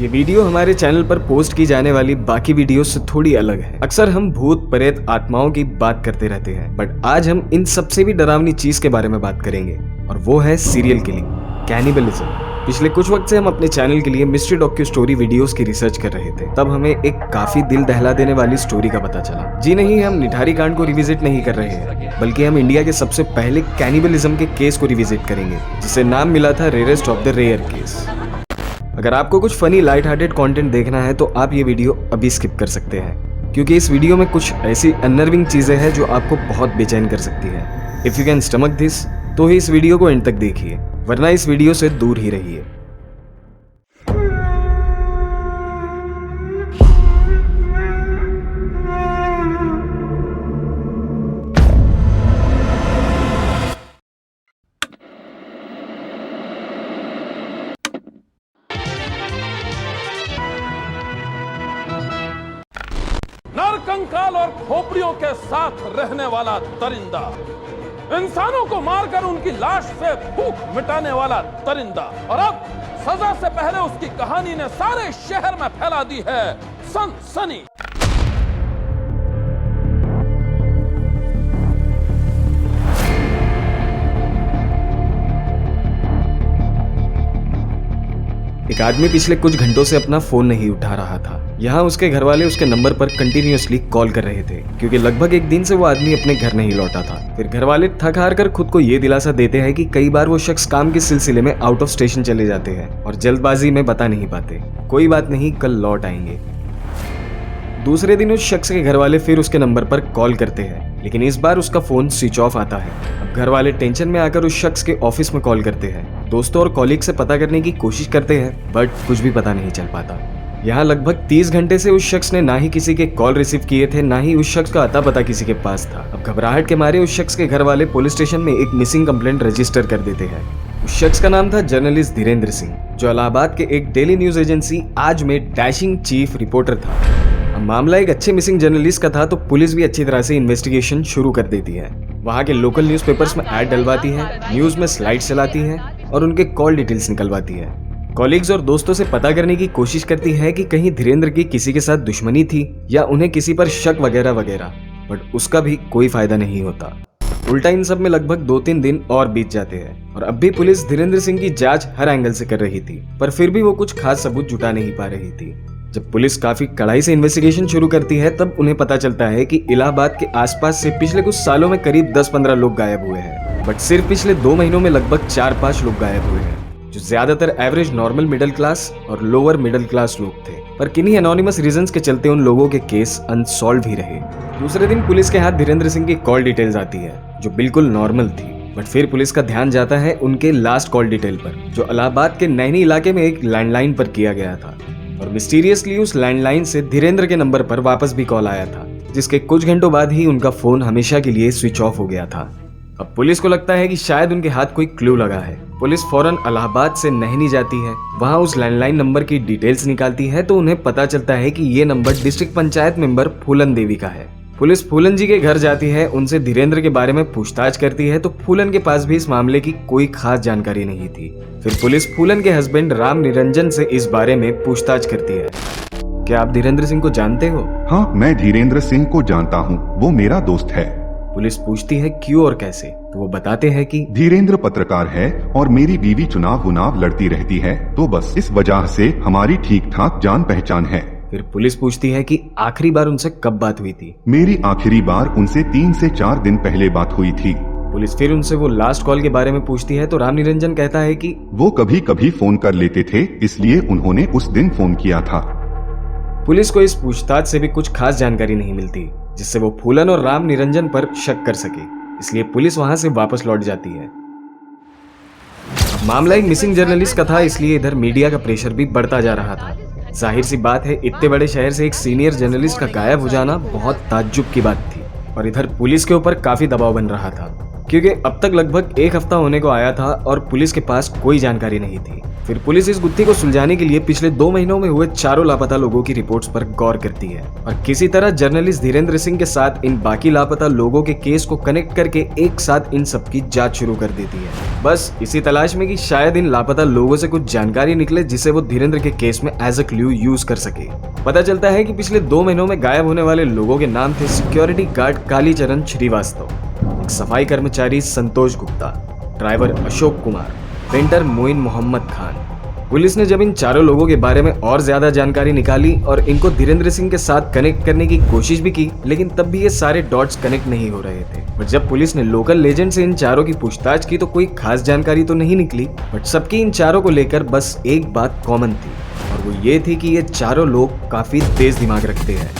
ये वीडियो हमारे चैनल पर पोस्ट की जाने वाली बाकी वीडियो से थोड़ी अलग है। अक्सर हम भूत प्रेत आत्माओं की बात करते रहते हैं, बट आज हम इन सबसे भी डरावनी चीज के बारे में बात करेंगे और वो है सीरियल किलिंग, कैनिबलिज्म। पिछले कुछ वक्त से हम अपने चैनल के लिए मिस्ट्री डॉक्यू स्टोरी वीडियोस की रिसर्च कर रहे थे। तब हमें एक काफी दिल दहला देने वाली स्टोरी का पता चला। जी नहीं, हम निठारी कांड को रिविजिट नहीं कर रहे हैं, बल्कि हम इंडिया के सबसे पहले कैनिबलिज्म के केस को रिविजिट करेंगे, जिसे नाम मिला था rarest of the rare case. अगर आपको कुछ फनी लाइट हार्टेड कंटेंट देखना है तो आप ये वीडियो अभी स्किप कर सकते हैं, क्योंकि इस वीडियो में कुछ ऐसी अननर्विंग चीजें हैं जो आपको बहुत बेचैन कर सकती है। If you can stomach this, तो ही इस वीडियो को एंड तक देखिए, वरना इस वीडियो से दूर ही रहिए। कंकाल और खोपड़ियों के साथ रहने वाला दरिंदा, इंसानों को मारकर उनकी लाश से भूख मिटाने वाला दरिंदा, और अब सजा से पहले उसकी कहानी ने सारे शहर में फैला दी है सनसनी। एक आदमी पिछले कुछ घंटों से अपना फोन नहीं उठा रहा था। यहाँ उसके घर वाले उसके नंबर पर कंटिन्यूअसली कॉल कर रहे थे, क्योंकि लगभग एक दिन से वो आदमी अपने घर नहीं लौटा था। फिर घर वाले थक हार कर खुद को ये दिलासा देते हैं कि कई बार वो शख्स काम के सिलसिले में आउट ऑफ स्टेशन चले जाते हैं और जल्दबाजी में बता नहीं पाते। कोई बात नहीं, कल लौट आएंगे। दूसरे दिन उस शख्स के घर वाले फिर उसके नंबर पर कॉल करते हैं, लेकिन इस बार उसका फोन स्विच ऑफ आता है। अब घर वाले टेंशन में आकर उस शख्स के ऑफिस में कॉल करते हैं। दोस्तों और कॉलीग से पता करने की कोशिश करते हैं, बट कुछ भी पता नहीं चल पाता। यहाँ लगभग 30 घंटे से उस शख्स ने ना ही किसी के कॉल रिसीव किए थे, ना ही उस शख्स का अता पता किसी के पास था। अब घबराहट के मारे उस शख्स के घर वाले पुलिस स्टेशन में एक मिसिंग कंप्लेंट रजिस्टर कर देते हैं। उस शख्स का नाम था जर्नलिस्ट धीरेन्द्र सिंह, जो इलाहाबाद के एक डेली न्यूज एजेंसी आज में डैशिंग चीफ रिपोर्टर था। अब मामला एक अच्छे मिसिंग जर्नलिस्ट का था, तो पुलिस भी अच्छी तरह से इन्वेस्टिगेशन शुरू कर देती है। वहाँ के लोकल न्यूज़पेपर्स में ऐड डलवाती है, न्यूज में स्लाइड चलाती है और उनके कॉल डिटेल्स निकलवाती है। कॉलीग्स और दोस्तों से पता करने की कोशिश करती है कि कहीं धीरेन्द्र की किसी के साथ दुश्मनी थी या उन्हें किसी पर शक वगैरह वगैरह, बट उसका भी कोई फायदा नहीं होता। उल्टा इन सब में लगभग 2-3 दिन और बीत जाते हैं और अब भी पुलिस धीरेन्द्र सिंह की जांच हर एंगल से कर रही थी, पर फिर भी वो कुछ खास सबूत जुटा नहीं पा रही थी। जब पुलिस काफी कड़ाई से इन्वेस्टिगेशन शुरू करती है, तब उन्हें पता चलता है कि इलाहाबाद के आसपास से पिछले कुछ सालों में करीब 10-15 लोग गायब हुए हैं, बट सिर्फ पिछले 2 महीनों में लगभग 4-5 लोग गायब हुए हैं, जो ज्यादातर एवरेज नॉर्मल मिडिल क्लास और लोअर मिडिल क्लास लोग थे। पर किन्हीं एनोनिमस रीजंस के चलते उन लोगों के केस अनसॉल्व ही रहे। दूसरे दिन पुलिस के हाथ धीरेन्द्र सिंह की कॉल डिटेल्स आती है, जो बिल्कुल नॉर्मल थी, बट फिर पुलिस का ध्यान जाता है उनके लास्ट कॉल डिटेल पर, जो इलाहाबाद के नैनी इलाके में एक लैंडलाइन पर किया गया था। और मिस्टीरियसली उस लैंडलाइन से धीरेन्द्र के नंबर पर वापस भी कॉल आया था, जिसके कुछ घंटों बाद ही उनका फोन हमेशा के लिए स्विच ऑफ हो गया था। अब पुलिस को लगता है कि शायद उनके हाथ कोई क्लू लगा है। पुलिस फौरन इलाहाबाद से नहनी जाती है, वहां उस लैंडलाइन नंबर की डिटेल्स निकालती है, तो उन्हें पता चलता है कि ये नंबर डिस्ट्रिक्ट पंचायत मेंबर फूलन देवी का है। पुलिस फूलन जी के घर जाती है, उनसे धीरेन्द्र के बारे में पूछताछ करती है, तो फूलन के पास भी इस मामले की कोई खास जानकारी नहीं थी। फिर पुलिस फूलन के हस्बैंड राम निरंजन से इस बारे में पूछताछ करती है। क्या आप धीरेन्द्र सिंह को जानते हो? हाँ, मैं धीरेन्द्र सिंह को जानता हूँ, वो मेरा दोस्त है। पुलिस पूछती है क्यों और कैसे, तो वो बताते हैं कि धीरेन्द्र पत्रकार है और मेरी बीवी चुनाव लड़ती रहती है, तो बस इस वजह से हमारी ठीक ठाक जान पहचान है। फिर पुलिस पूछती है कि आखिरी बार उनसे कब बात हुई थी? मेरी आखिरी बार उनसे 3 से 4 दिन पहले बात हुई थी। पुलिस फिर उनसे वो लास्ट कॉल के बारे में पूछती है, तो राम निरंजन कहता है कि वो कभी कभी फोन कर लेते थे, इसलिए उन्होंने उस दिन फोन किया था। पुलिस को इस पूछताछ से भी कुछ खास जानकारी नहीं मिलती, जिससे वो फूलन और राम निरंजन पर शक कर सके, इसलिए पुलिस वहां से वापस लौट जाती है। मामला एक मिसिंग जर्नलिस्ट का था, इसलिए इधर मीडिया का प्रेशर भी बढ़ता जा रहा था। जाहिर सी बात है, इतने बड़े शहर से एक सीनियर जर्नलिस्ट का गायब हो जाना बहुत ताज्जुब की बात थी, और इधर पुलिस के ऊपर काफी दबाव बन रहा था, क्योंकि अब तक लगभग 1 हफ्ता होने को आया था और पुलिस के पास कोई जानकारी नहीं थी। फिर पुलिस इस गुत्थी को सुलझाने के लिए पिछले 2 महीनों में हुए चारों लापता लोगों की रिपोर्ट्स पर गौर करती है और किसी तरह जर्नलिस्ट धीरेन्द्र सिंह के साथ इन बाकी लापता लोगों के केस को कनेक्ट करके एक साथ इन सबकी जांच शुरू कर देती है। बस इसी तलाश में कि शायद इन लापता लोगों से कुछ जानकारी निकले जिसे वो धीरेन्द्र के केस में एज अ क्लू यूज कर सके। पता चलता है कि पिछले 2 महीनों में गायब होने वाले लोगों के नाम थे सिक्योरिटी गार्ड कालीचरण श्रीवास्तव, एक सफाई कर्मचारी Santosh Gupta, driver Ashok Kumar, painter Moin Mohammad Khan. Police ने जब इन चारों लोगों के बारे में और ज्यादा जानकारी निकाली और इनको धीरेन्द्र सिंह के साथ कनेक्ट करने की कोशिश भी की, लेकिन तब भी ये सारे डॉट्स कनेक्ट नहीं हो रहे थे। और जब पुलिस ने लोकल लेजेंड से इन चारों की पूछताछ की तो कोई खास जानकारी तो नहीं निकली, बट सबकी इन चारों को लेकर बस एक बात कॉमन थी और वो ये थी कि ये चारों लोग काफी तेज दिमाग रखते हैं।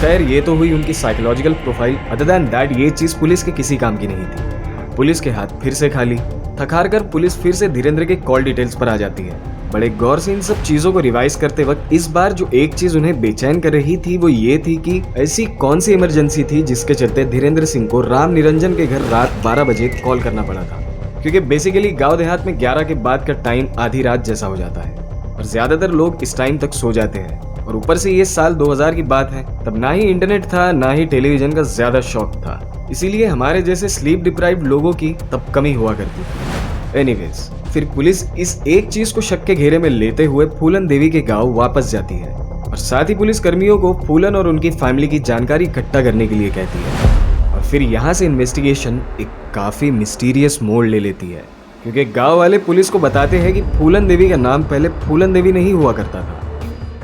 खैर ये तो हुई उनकी psychological profile. Other than that ये चीज पुलिस के किसी काम की नहीं थी। पुलिस के हाथ फिर से खाली। थक कर पुलिस फिर से धीरेन्द्र के कॉल डिटेल्स पर आ जाती है। बड़े गौर से इन सब चीजों को रिवाइज करते वक्त इस बार जो एक चीज उन्हें बेचैन कर रही थी वो ये थी कि ऐसी कौन सी इमरजेंसी थी जिसके चलते धीरेन्द्र सिंह को राम निरंजन के घर रात 12 बजे कॉल करना पड़ा था। क्योंकि बेसिकली गांव देहात में 11 के बाद का टाइम आधी रात जैसा हो जाता है और ज्यादातर लोग इस टाइम तक सो जाते हैं। और ऊपर से ये साल 2000 की बात है, तब ना ही इंटरनेट था ना ही टेलीविजन का ज्यादा शौक था, इसीलिए हमारे जैसे स्लीप डिप्राइव्ड लोगों की तब कमी हुआ करती थी। एनीवेज, फिर पुलिस इस एक चीज को शक के घेरे में लेते हुए फूलन देवी के गांव वापस जाती है और साथ ही पुलिस कर्मियों को फूलन और उनकी फैमिली की जानकारी इकट्ठा करने के लिए कहती है। और फिर यहाँ से इन्वेस्टिगेशन एक काफी मिस्टीरियस मोड़ ले लेती है, क्योंकि गांव वाले पुलिस को बताते हैं कि फूलन देवी का नाम पहले फूलन देवी नहीं हुआ करता था,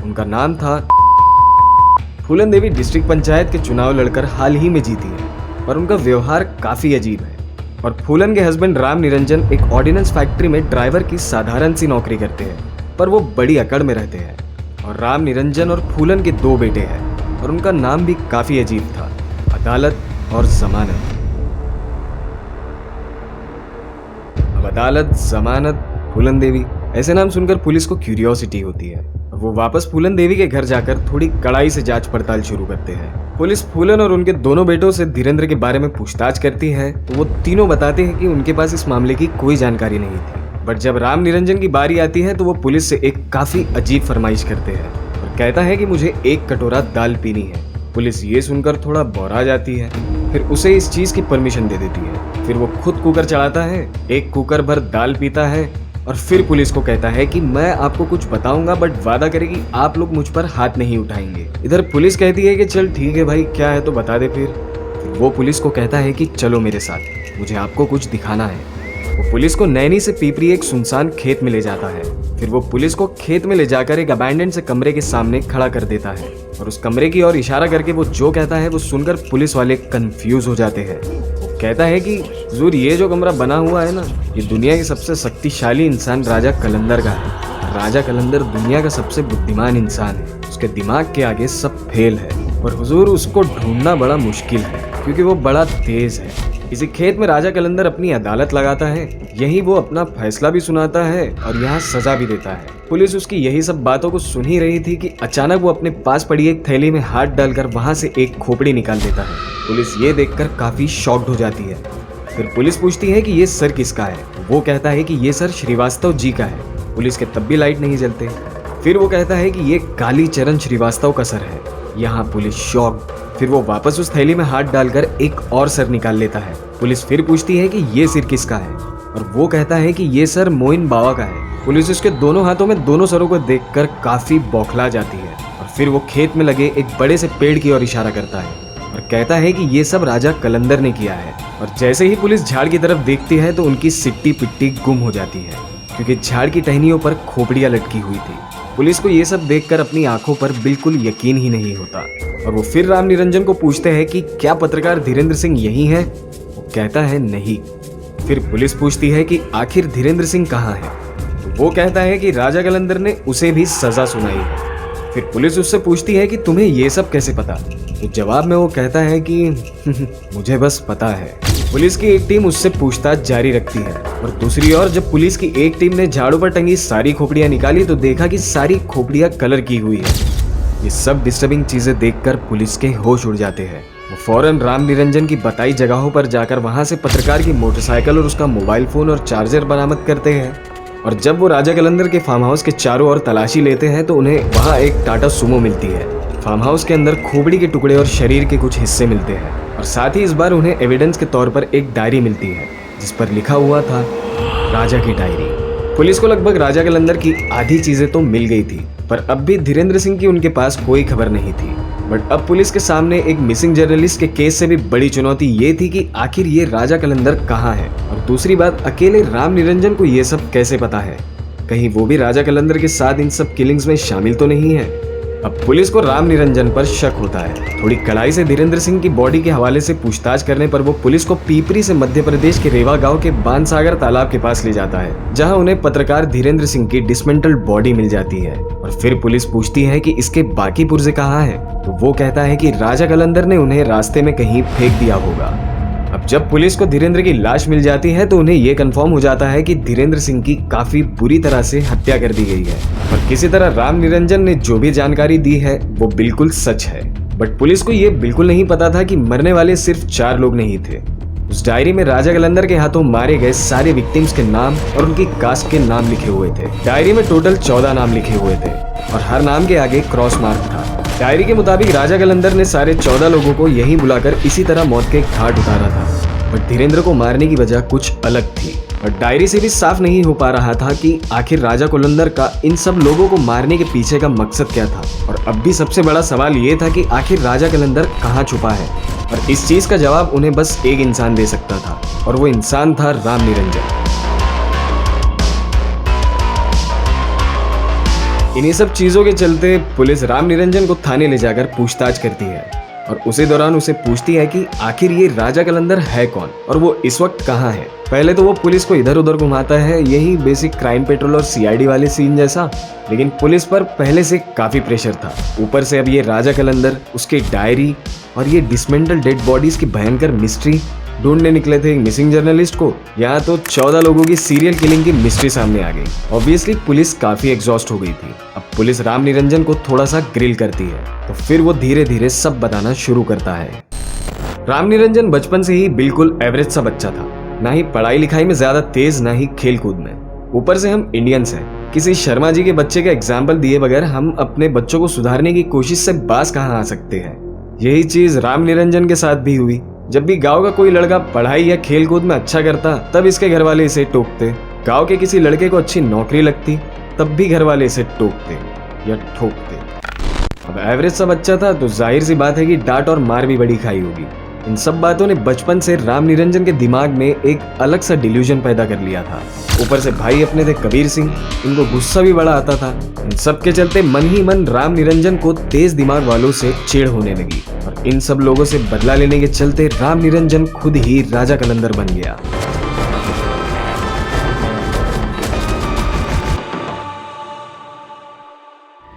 उनका नाम था। फूलन देवी डिस्ट्रिक्ट पंचायत के चुनाव लड़कर हाल ही में जीती है, पर उनका व्यवहार काफी अजीब है। और फूलन के हस्बैंड राम निरंजन एक ऑर्डिनेंस फैक्ट्री में ड्राइवर की साधारण सी नौकरी करते हैं, पर वो बड़ी अकड़ में रहते हैं। और राम निरंजन और फूलन के 2 बेटे हैं और उनका नाम भी काफी अजीब था, अदालत और जमानत। अब अदालत, जमानत, फूलन देवी, ऐसे नाम सुनकर पुलिस को क्यूरियोसिटी होती है। वो वापस फूलन देवी के घर जाकर थोड़ी कड़ाई से जांच पड़ताल शुरू करते हैं। पुलिस फूलन और उनके दोनों बेटों से धीरेन्द्र के बारे में पूछताछ करती है तो वो तीनों बताते हैं कि उनके पास इस मामले की कोई जानकारी नहीं थी। बट जब राम निरंजन की बारी आती है तो वो पुलिस से एक काफी अजीब फरमाइश करते हैं और कहता है कि मुझे 1 कटोरा दाल पीनी है। पुलिस ये सुनकर थोड़ा बौरा जाती है, फिर उसे इस चीज की परमिशन दे देती है। फिर वो खुद कुकर चढ़ाता है, 1 कुकर भर दाल पीता है और फिर पुलिस को कहता है कि मैं आपको कुछ बताऊंगा, बट वादा करेगी आप लोग मुझ पर हाथ नहीं उठाएंगे। इधर पुलिस कहती है कि चल ठीक है भाई, क्या है तो बता दे। फिर वो पुलिस को कहता है कि चलो मेरे साथ, मुझे आपको कुछ दिखाना है। वो पुलिस को नैनी से पीपरी एक सुनसान खेत में ले जाता है। फिर वो पुलिस को खेत में ले जाकर एक अबैंडन से कमरे के सामने खड़ा कर देता है और उस कमरे की ओर इशारा करके वो जो कहता है वो सुनकर पुलिस वाले कंफ्यूज हो जाते हैं। कहता है कि हुजूर ये जो कमरा बना हुआ है ना, ये दुनिया के सबसे शक्तिशाली इंसान राजा कलंदर का है। राजा कलंदर दुनिया का सबसे बुद्धिमान इंसान है, उसके दिमाग के आगे सब फेल है और हुजूर उसको ढूंढना बड़ा मुश्किल है क्योंकि वो बड़ा तेज है। इसी खेत में राजा कलंदर अपनी अदालत लगाता है, यही वो अपना फैसला भी सुनाता है और यहाँ सजा भी देता है। पुलिस उसकी यही सब बातों को सुन ही रही थी कि अचानक वो अपने पास पड़ी एक थैली में हाथ डालकर वहां से एक खोपड़ी निकाल देता है। पुलिस ये देखकर काफी शॉक्ड हो जाती है। फिर पुलिस पूछती है कि ये सर किसका है। वो कहता है कि ये सर श्रीवास्तव जी का है। पुलिस के तब भी लाइट नहीं जलते। फिर वो कहता है कि ये कालीचरण श्रीवास्तव का सर है। यहाँ पुलिस शॉक्ड। फिर वो वापस उस थैली में हाथ डालकर एक और सर निकाल लेता है। पुलिस फिर पूछती है कि ये सिर किसका है और वो कहता है कि ये सर मोइन बावा का है। पुलिस उसके दोनों हाथों में दोनों सरों को देखकर काफी बौखला जाती है और फिर वो खेत में लगे एक बड़े से पेड़ की ओर इशारा करता है और कहता है कि ये सब राजा कलंदर ने किया है। और जैसे ही पुलिस झाड़ की तरफ देखती है तो उनकी सिट्टी पिट्टी गुम हो जाती है क्योंकि झाड़ की टहनियों पर खोपड़ियां लटकी हुई थी। पुलिस को ये सब देखकर अपनी आंखों पर बिल्कुल यकीन ही नहीं होता और वो फिर राम निरंजन को पूछते हैं कि क्या पत्रकार धीरेन्द्र सिंह यही है। वो कहता है नहीं। फिर पुलिस पूछती है कि आखिर धीरेन्द्र सिंह कहाँ है। तो वो कहता है कि राजा कलंदर ने उसे भी सजा सुनाई है। फिर पुलिस उससे पूछती है कि तुम्हें ये सब कैसे पता। तो जवाब में वो कहता है कि मुझे बस पता है। पुलिस की एक टीम उससे पूछताछ जारी रखती है और दूसरी ओर जब पुलिस की एक टीम ने झाड़ू पर टंगी सारी खोपड़ियां निकाली तो देखा कि सारी खोपड़ियां कलर की हुई है। ये सब डिस्टर्बिंग चीजें देखकर पुलिस के होश उड़ जाते हैं। वो फौरन राम निरंजन की बताई जगहों पर जाकर वहां से पत्रकार की मोटरसाइकिल और उसका मोबाइल फोन और चार्जर बरामद करते हैं और जब वो राजा कलंदर के फार्म हाउस के चारों ओर तलाशी लेते हैं तो उन्हें वहाँ एक टाटा सुमो मिलती है। फार्म हाउस के अंदर खोपड़ी के टुकड़े और शरीर के कुछ हिस्से मिलते हैं और साथ ही इस बार उन्हें एविडेंस के तौर पर एक डायरी मिलती है जिस पर लिखा हुआ था राजा की डायरी। पुलिस को लगभग राजा कलंदर की आधी चीजें तो मिल गई थी, पर अब भी धीरेन्द्र सिंह की उनके पास कोई खबर नहीं थी। बट अब पुलिस के सामने एक मिसिंग जर्नलिस्ट के केस से भी बड़ी चुनौती ये थी कि आखिर ये राजा कलंदर कहाँ है, और दूसरी बात अकेले राम निरंजन को ये सब कैसे पता है। कहीं वो भी राजा कलंदर के साथ इन सब किलिंग्स में शामिल तो नहीं है। अब पुलिस को राम निरंजन पर शक होता है। थोड़ी कड़ाई से धीरेन्द्र सिंह की बॉडी के हवाले से पूछताछ करने पर वो पुलिस को पीपरी से मध्य प्रदेश के रेवा गांव के बानसागर तालाब के पास ले जाता है, जहां उन्हें पत्रकार धीरेन्द्र सिंह की डिसमेंटल्ड बॉडी मिल जाती है। और फिर पुलिस पूछती है कि इसके बाकी पुर्जे कहाँ हैं, तो वो कहता है कि राजा कलंदर ने उन्हें रास्ते में कहीं फेंक दिया होगा। अब जब पुलिस को धीरेन्द्र की लाश मिल जाती है तो उन्हें यह कंफर्म हो जाता है कि धीरेन्द्र सिंह की काफी बुरी तरह से हत्या कर दी गई है और किसी तरह राम निरंजन ने जो भी जानकारी दी है वो बिल्कुल सच है। बट पुलिस को यह बिल्कुल नहीं पता था कि मरने वाले सिर्फ 4 लोग नहीं थे। उस डायरी में राजा कलंदर के हाथों मारे गए सारे विक्टिम्स के नाम और उनकी कास्ट के नाम लिखे हुए थे। डायरी में टोटल 14 नाम लिखे हुए थे और हर नाम के आगे क्रॉस मार्क था। डायरी के मुताबिक राजा कलंदर ने सारे 14 लोगों को यहीं बुलाकर इसी तरह मौत के घाट उतारा था। बट धीरेन्द्र को मारने की वजह कुछ अलग थी और डायरी से भी साफ नहीं हो पा रहा था कि आखिर राजा कलंदर का इन सब लोगों को मारने के पीछे का मकसद क्या था। और अब भी सबसे बड़ा सवाल ये था कि आखिर राजा कलंदर कहाँ छुपा है, और इस चीज का जवाब उन्हें बस एक इंसान दे सकता था और वो इंसान था राम निरंजन। इन्हीं सब चीजों के चलते पुलिस राम निरंजन को थाने ले जाकर पूछताछ करती है और उसी दौरान उसे पूछती है कि आखिर ये राजा कलंदर है कौन और वो इस वक्त कहाँ है। पहले तो वो पुलिस को इधर उधर घुमाता है, यही बेसिक क्राइम पेट्रोल और सीआईडी वाले सीन जैसा, लेकिन पुलिस पर पहले से काफी प्रेशर था। ऊपर से अब ये राजा कलंदर, उसकी डायरी और ये डिसमेंटल डेड बॉडीज की भयंकर मिस्ट्री ढूंढने निकले थे मिसिंग जर्नलिस्ट को। यहाँ तो 14 लोगों की सीरियल किलिंग की मिस्ट्री सामने आ गई। ऑब्वियसली पुलिस काफी एग्जॉस्ट हो गई थी। अब पुलिस राम निरंजन को थोड़ा सा ग्रिल करती है तो फिर वो धीरे धीरे सब बताना शुरू करता है। राम निरंजन बचपन से ही बिल्कुल एवरेज सा बच्चा था, ना ही पढ़ाई लिखाई में ज्यादा तेज, ना ही खेल कूद में। ऊपर से हम इंडियंस हैं, किसी शर्मा जी के बच्चे का एग्जाम्पल दिए बगैर हम अपने बच्चों को सुधारने की कोशिश से बाज कहाँ आ सकते हैं। यही चीज राम निरंजन के साथ भी हुई। जब भी गांव का कोई लड़का पढ़ाई या खेल कूद में अच्छा करता तब इसके घर वाले इसे टोकते। गांव के किसी लड़के को अच्छी नौकरी लगती तब भी घर वाले इसे टोकते या ठोकते। अब एवरेज सा बच्चा था तो जाहिर सी बात है कि डांट और मार भी बड़ी खाई होगी। इन सब बातों ने बचपन से राम निरंजन के दिमाग में एक अलग सा डिल्यूजन पैदा कर लिया था। ऊपर से भाई अपने थे कबीर सिंह, इनको गुस्सा भी बड़ा आता था। इन सब के चलते मन ही मन राम निरंजन को तेज दिमाग वालों से चिढ़ होने लगी और इन सब लोगों से बदला लेने के चलते राम निरंजन खुद ही राजा कलंदर बन गया।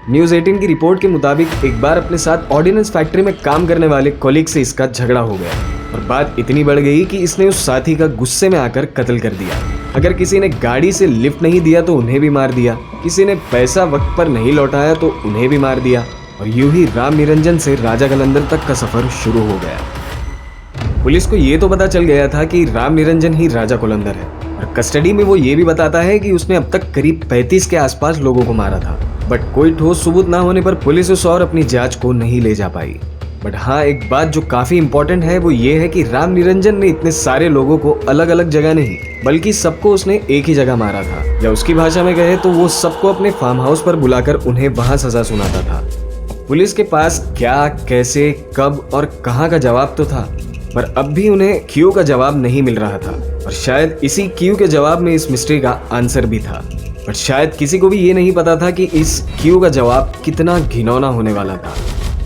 न्यूज़ 18 की रिपोर्ट के मुताबिक एक बार अपने साथ ऑर्डिनेंस फैक्ट्री में काम करने वाले कॉलीग से इसका झगड़ा हो गया और बात इतनी बढ़ गई कि इसने उस साथी का गुस्से में आकर कत्ल कर दिया। अगर किसी ने गाड़ी से लिफ्ट नहीं दिया तो उन्हें भी मार दिया, किसी ने पैसा वक्त पर नहीं लौटाया तो उन्हें भी मार दिया और यूं ही राम निरंजन से राजा कलंदर तक का सफर शुरू हो गया। पुलिस को ये तो पता चल गया था कि राम निरंजन ही राजा कलंदर है और कस्टडी में वो ये भी बताता है कि उसने अब तक करीब 35 के आसपास लोगों को मारा था। बट कोई ठोस सबूत ना होने पर पुलिस उस और अपनी जांच को नहीं ले जा पाई। बट हाँ, एक बात जो काफी इंपॉर्टेंट है वो ये है कि राम निरंजन ने इतने सारे लोगों को अलग अलग जगह नहीं बल्कि सबको उसने एक ही जगह मारा था, या उसकी भाषा में कहे तो वो सबको अपने फार्म हाउस पर बुलाकर उन्हें वहां सजा सुनाता था। पुलिस के पास क्या, कैसे, कब और कहाँ का जवाब तो था, पर अब भी उन्हें क्यों का जवाब नहीं मिल रहा था और शायद इसी क्यों के जवाब में इस मिस्ट्री का आंसर भी था। पर शायद किसी को भी ये नहीं पता था कि इस क्यों का जवाब कितना घिनौना होने वाला था,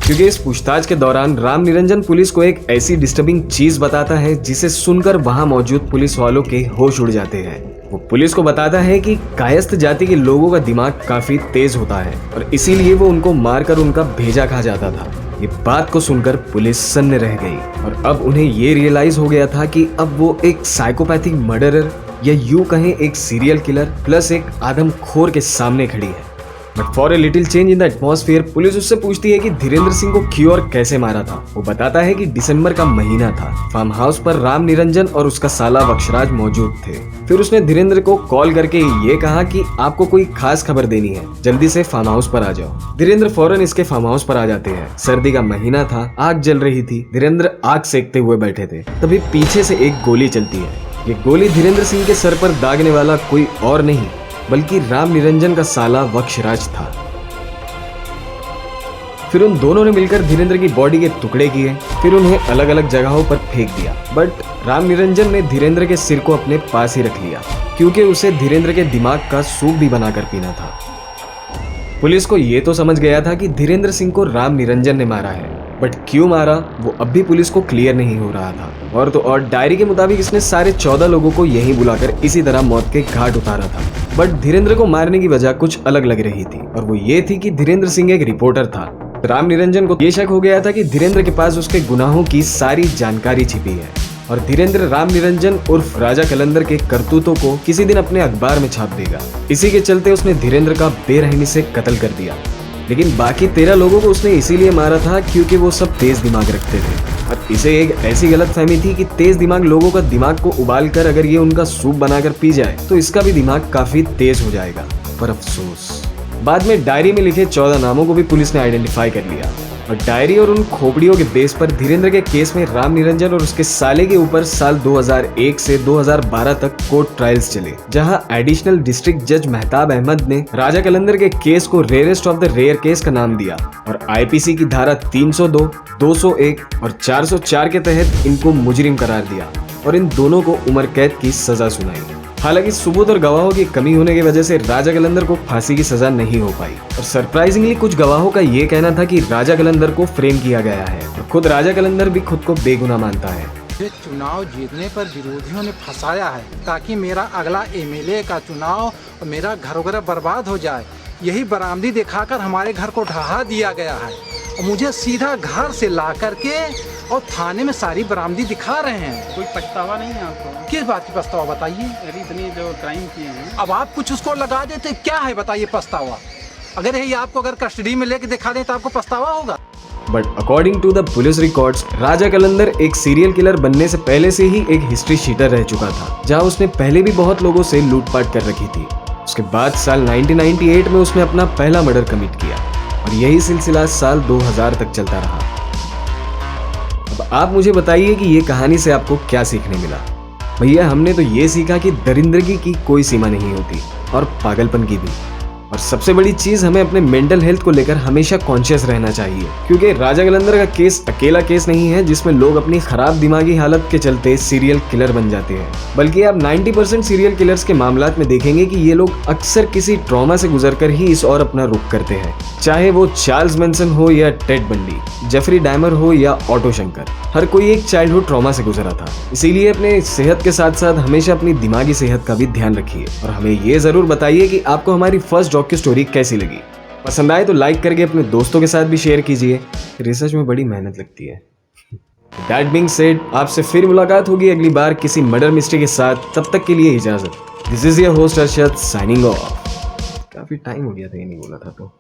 क्योंकि इस पूछताछ के दौरान राम निरंजन पुलिस को एक ऐसी डिस्टर्बिंग चीज बताता है जिसे सुनकर वहां मौजूद पुलिस वालों के होश उड़ जाते हैं। वो पुलिस को बताता है कि कायस्थ जाति के लोगों का दिमाग काफी तेज होता है और इसीलिए वो उनको मारकर उनका भेजा खा जाता था। ये बात को सुनकर पुलिस सन्न रह गई और अब उन्हें ये रियलाइज हो गया था कि अब वो एक साइकोपैथिक मर्डरर या यूं कहें एक सीरियल किलर प्लस एक आदमखोर के सामने खड़ी है। But for a little change in the atmosphere police उससे पूछती है कि धीरेन्द्र सिंह को क्यों और कैसे मारा था। वो बताता है कि दिसंबर का महीना था, फार्म हाउस पर राम निरंजन और उसका साला वक्षराज मौजूद थे। फिर उसने धीरेन्द्र को कॉल करके ये कहा कि आपको कोई खास खबर देनी है, जल्दी से फार्म हाउस पर आ जाओ। धीरेन्द्र फौरन इसके फार्म हाउस पर आ जाते हैं। सर्दी का महीना था, आग जल रही थी, धीरेन्द्र आग सेकते हुए बैठे थे। तभी पीछे से एक गोली चलती है। ये गोली धीरेन्द्र सिंह के सर पर दागने वाला कोई और नहीं बल्कि राम निरंजन का साला वक्षराज था। फिर उन दोनों ने मिलकर धीरेन्द्र की बॉडी के टुकड़े किए, फिर उन्हें अलग अलग जगहों पर फेंक दिया। बट राम निरंजन ने धीरेन्द्र के सिर को अपने पास ही रख लिया क्योंकि उसे धीरेन्द्र के दिमाग का सूप भी बनाकर पीना था। पुलिस को ये तो समझ गया था कि धीरेन्द्र सिंह को राम निरंजन ने मारा है, बट क्यों मारा वो अब भी पुलिस को क्लियर नहीं हो रहा था। और तो और डायरी के मुताबिक इसने सारे 14 लोगों को यहीं बुलाकर इसी तरह मौत के घाट उतारा था। बट धीरेन्द्र को मारने की वजह कुछ अलग लग रही थी और वो ये थी कि धीरेन्द्र सिंह एक रिपोर्टर था। राम निरंजन को ये शक हो गया था कि धीरेन्द्र के पास उसके गुनाहों की सारी जानकारी छिपी है और धीरेन्द्र राम निरंजन उर्फ राजा कलंदर के करतूतों को किसी दिन अपने अखबार में छाप देगा। इसी के चलते उसने धीरेन्द्र का बेरहमी से कत्ल कर दिया। लेकिन बाकी 13 लोगों को उसने इसीलिए मारा था क्योंकि वो सब तेज दिमाग रखते थे और इसे एक ऐसी गलतफहमी थी कि तेज दिमाग लोगों का दिमाग को उबाल कर अगर ये उनका सूप बनाकर पी जाए तो इसका भी दिमाग काफी तेज हो जाएगा। पर अफसोस बाद में डायरी में लिखे 14 नामों को भी पुलिस ने आइडेंटिफाई कर लिया और डायरी और उन खोपड़ियों के बेस पर धीरेन्द्र के केस में राम निरंजन और उसके साले के ऊपर साल 2001 से 2012 तक कोर्ट ट्रायल्स चले, जहां एडिशनल डिस्ट्रिक्ट जज मेहताब अहमद ने राजा कलंदर के केस को rarest of the rare case का नाम दिया और आईपीसी की धारा 302, 201 और 404 के तहत इनको मुजरिम करार दिया और इन दोनों को उम्र कैद की सजा सुनाई। हालांकि सबूत और गवाहों की कमी होने की वजह से राजा कलंदर को फांसी की सजा नहीं हो पाई और सरप्राइजिंगली कुछ गवाहों का ये कहना था कि राजा कलंदर को फ्रेम किया गया है और खुद राजा कलंदर भी खुद को बेगुनाह मानता है। मुझे चुनाव जीतने पर विरोधियों ने फंसाया है ताकि मेरा अगला एमएलए का चुनाव और मेरा घर वगैरह बर्बाद हो जाए। यही बरामदी दिखाकर हमारे घर को ढहा दिया गया है और मुझे सीधा घर से ला करके और थाने में सारी बरामदी दिखा रहे हैं। कोई पछतावा नहीं है आपको? किस बात की पछतावा बताइए? अरे इतनी जो क्राइम किए हैं। अब आप कुछ उसको लगा देते, क्या है बताइए पछतावा? अगर यही आपको अगर कस्टडी में लेके दिखा दें तो आपको पछतावा होगा। But according to the police records Raja Kalandar एक सीरियल किलर बनने से पहले से ही एक हिस्ट्री शीटर रह चुका था, जहां उसने पहले भी बहुत लोगों से लूटपाट कर रखी थी। उसके बाद साल 1998 में उसने अपना पहला मर्डर कमिट किया और यही सिलसिला साल 2000 तक चलता रहा। अब आप मुझे बताइए कि ये कहानी से आपको क्या सीखने मिला? भैया हमने तो ये सीखा कि दरिंदगी की कोई सीमा नहीं होती और पागलपन की भी। और सबसे बड़ी चीज हमें अपने मेंटल हेल्थ को लेकर हमेशा कॉन्शियस रहना चाहिए क्योंकि राजा कलंदर का केस अकेला केस नहीं है जिसमें लोग अपनी खराब दिमागी हालत के चलते सीरियल किलर बन जाते हैं, बल्कि आप 90% सीरियल किलर्स के मामलात में देखेंगे कि ये लोग अक्सर किसी ट्रॉमा से गुजरकर ही इस और अपना रुख करते हैं। चाहे वो चार्ल्स मैनसन हो या टेड बंडी, जेफरी डैमर हो या ऑटो शंकर, हर कोई एक चाइल्डहुड ट्रॉमा से गुजरा था। इसीलिए अपने सेहत के साथ साथ हमेशा अपनी दिमागी सेहत का भी ध्यान रखिए और हमें ये जरूर बताइए कि आपको हमारी फर्स्ट डॉग की स्टोरी कैसी लगी। पसंद आए तो लाइक करके अपने दोस्तों के साथ भी शेयर कीजिए। रिसर्च में बड़ी मेहनत लगती है। दैट बीइंग सेड, आपसे फिर मुलाकात होगी अगली बार किसी मर्डर मिस्ट्री के साथ। तब तक के लिए इजाजत। This is your host Arshad signing off. काफी टाइम हो गया था ये नहीं बोला था तो